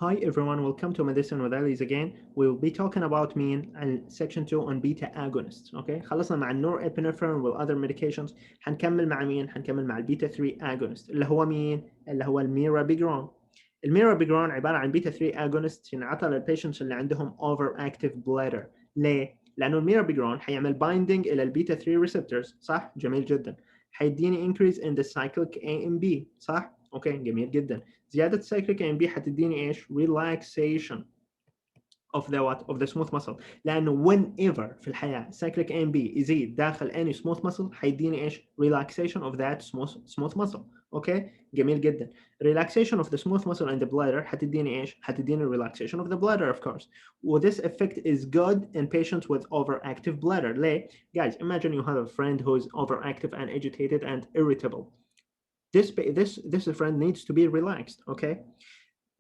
Hi everyone, welcome to Medicine with Ali's again. We will be talking about section 2 on beta agonists. Okay, خلصنا مع النورابinephrine و other medications. حنكمل مع مين؟ حنكمل مع البيتا 3 agonist اللي هو مين؟ اللي هو الميرابيجرون. الميرابيجرون عبارة عن بيتا 3 agonist ينعطى للبيشنتس اللي عندهم overactive bladder. ليه؟ لأنه الميرابيجرون حيعمل binding إلى البيتا 3 receptors. صح؟ جميل جدا. حيديني increase in the cyclic AMP. صح؟ اوكي جميل جدا. زياده cyclic AMP حتديني ايش؟ relaxation of the what of the smooth muscle. لانه whenever في الحياه cyclic AMP يزيد داخل any smooth muscle حيديني ايش؟ relaxation of that smooth muscle. اوكي جميل جدا. relaxation of the smooth muscle and the bladder حتديني ايش؟ حتديني relaxation of the bladder of course. this effect is good in patients with overactive bladder. ليه؟ guys imagine you have a friend who is overactive and agitated and irritable. This friend needs to be relaxed. Okay,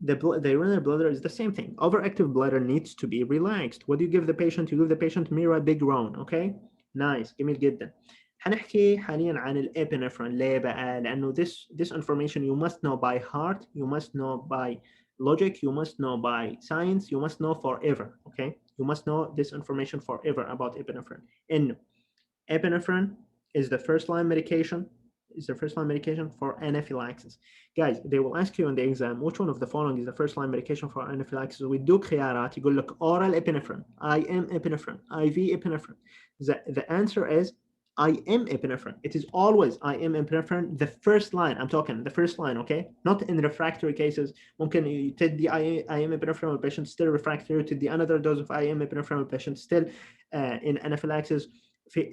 the urinary bladder is the same thing. Overactive bladder needs to be relaxed. What do you give the patient? You give the patient mirabegron. Okay, nice, جميل جدا. هنحكي حاليا عن الابinephrine. ليه بقى؟ لأنه this information you must know by heart, you must know by logic, you must know by science, you must know forever. Okay, you must know this information forever about epinephrine. إنه epinephrine is the first line medication for anaphylaxis. Guys, they will ask you in the exam which one of the following is the first line medication for anaphylaxis. ويدوك خيارات يقول لك oral epinephrine, IM epinephrine, IV epinephrine. The answer is IM epinephrine. It is always IM epinephrine. The first line, I'm talking the first line, okay? Not in refractory cases. ممكن تدي IM epinephrine والpatient still refractory, تدي another dose of IM epinephrine والpatient still in anaphylaxis.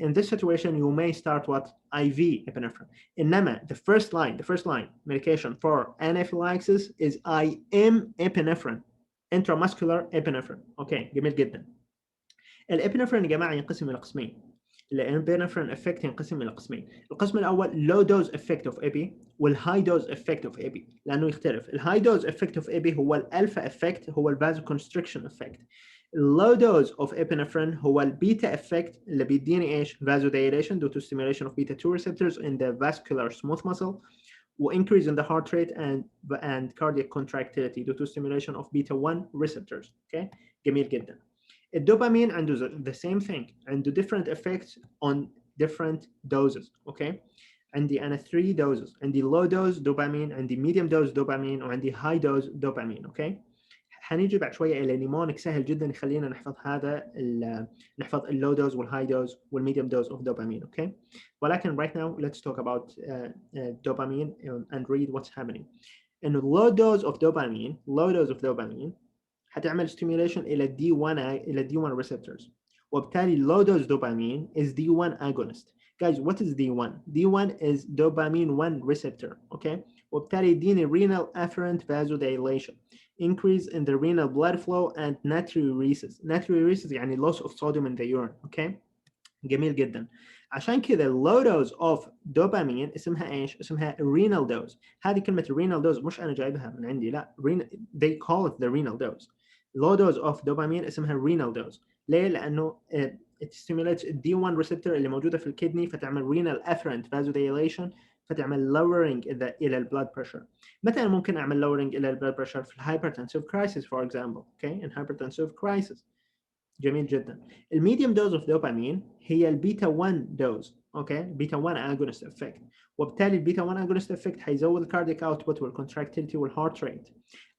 In this situation, you may start what? IV epinephrine. إنما the first line medication for anaphylaxis is IM epinephrine, intramuscular epinephrine. Okay, جميل جدا. الابنفرين يا جماعة ينقسم إلى قسمين. الابنفرين افكت ينقسم إلى قسمين. القسم الأول low dose effect of AB والهاي dose effect of AB. لأنه يختلف. الهاي dose effect of AB هو الألفا افكت، هو الفازوكونستريكشن افكت. اللو دوز اوف epinephrine هو البيتا افكت اللي بيديني ايش؟ vasodilation due to stimulation of beta 2 receptors in the vascular smooth muscle و increase in the heart rate and cardiac contractility due to stimulation of beta 1 receptors. Okay, جميل جدا. الدوبامين عنده the same thing، عنده different effects on different doses. Okay، عندي أنا 3 doses. عندي low dose دوبامين، عندي medium dose دوبامين، وعندي high dose دوبامين. Okay، حنيجي بعد شويه الى نيمونيك سهل جدا يخلينا نحفظ نحفظ اللو دوز والهاي دوز والميديوم دوز اوف دوبامين. اوكي، ولكن right now let's talk about dopamine and read what's happening. انه low dose of dopamine حتعمل stimulation الى D1 receptors، وبالتالي low dose dopamine is D1 agonist. Guys, what is D1? D1 is dopamine 1 receptor. Okay, وبالتالي يديني renal afferent vasodilation, increase in the renal blood flow and natriuresis. Natriuresis يعني loss of sodium in the urine. Okay, جميل جدا. عشان كذا low dose of dopamine اسمها ايش؟ اسمها renal dose. هذه كلمة renal dose مش أنا جايبها من عندي، لا، they call it the renal dose. low dose of dopamine اسمها renal dose. ليه؟ لأنه it stimulates D1 receptor اللي موجودة في الكدني فتعمل renal afferent vasodilation، فتعمل lowering إلى blood pressure. متى ممكن أعمل lowering إلى blood pressure؟ في hypertensive crisis for example. Okay, in hypertensive crisis. جميل جدا. الميديوم دوز اوف دوبامين هي البيتا 1 دوز. اوكي، بيتا 1 اجونست افكت، وبالتالي البيتا 1 اجونست افكت حيزود الكاردياك اوتبوت والكونتراكتيليتي والهارت ريت.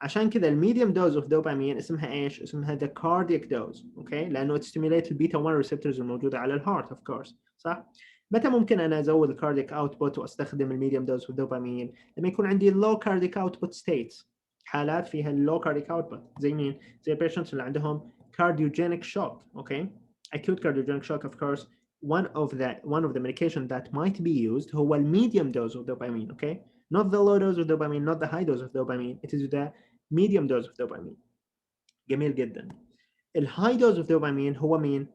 عشان كذا الميديوم دوز اوف دوبامين اسمها ايش؟ اسمها ذا كاردياك دوز. اوكي، لانه تستيميليت البيتا 1 ريسبتورز الموجوده على الهارت اوف كورس. صح؟ متى ممكن انا ازود الكاردياك اوتبوت واستخدم الميديوم دوز اوف دوبامين؟ لما يكون عندي لو كاردياك اوتبوت ستيتس، حالات فيها اللو كاردياك اوتبوت، زي مين؟ زي البيشنتس اللي عندهم cardiogenic shock. Okay, acute cardiogenic shock, of course, one of the medication that might be used هو medium dose of dopamine. Okay, not the low dose of dopamine, not the high dose of dopamine, it is the medium dose of dopamine. جميل جدا. الهاي dose of dopamine هو مين؟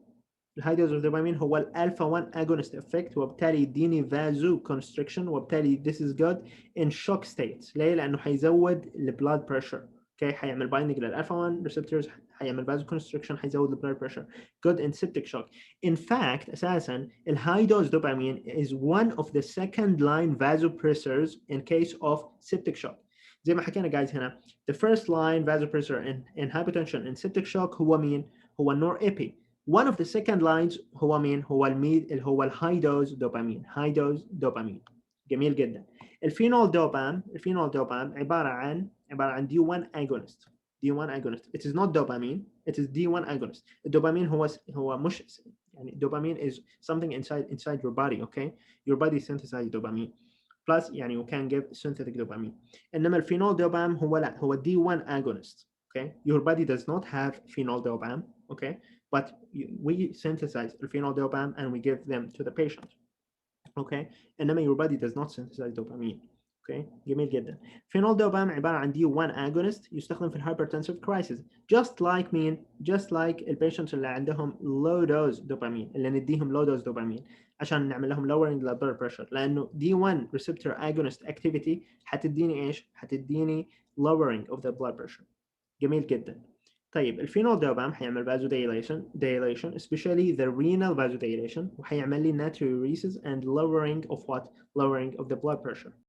الهاي دوز اوف دوبامين هو الالفا 1 agonist effect، وبالتالي يديني فازو كونستريكشن، وبالتالي this is good in shock states. ليه؟ لانه حيزود البلاد بريشر. اوكي، حيعمل بايندنج للالفا 1 receptors، حيعمل فازو كونستريكشن، حيزود البلاد بريشر. good in septic shock. in fact اساسا الهاي دوز دوبامين is one of the second line vasopressors in case of septic shock. زي ما حكينا جايز هنا the first line vasopressor in hypotension in septic shock هو مين؟ هو النور ايبي. one of the second lines هو مين؟ هو اللي هو الهاي دوز دوبامين. هاي دوز دوبامين. جميل جدا. الفينول دوبام عبارة عن D1 agonist. D1 agonist. It is not dopamine. It is D1 agonist. الدوبامين هو مش يعني dopamine is something inside your body. Okay, your body synthesizes dopamine. Plus يعني you can give synthetic dopamine. إنما الفينول دوبام هو D1 agonist. Okay, your body does not have phenol dopam. Okay, but we synthesize phenol dopam and we give them to the patient. Okay, انما your body does not synthesize dopamine. Okay, جميل جدا. phenol dopam عبارة عن D1 agonist يستخدم في الهايبرتنسيف crisis. just like مين؟ just like البيشنتس اللي عندهم low dose dopamine اللي نديهم low dose dopamine عشان نعمل لهم lowering the blood pressure لأنه D1 receptor agonist activity حتديني إيش؟ حتديني lowering of the blood pressure. جميل جدا. طيب الفينول دوبام حيعمل vasodilation especially the renal vasodilation وحيعمل لي natriuresis and lowering of what? lowering of the blood pressure.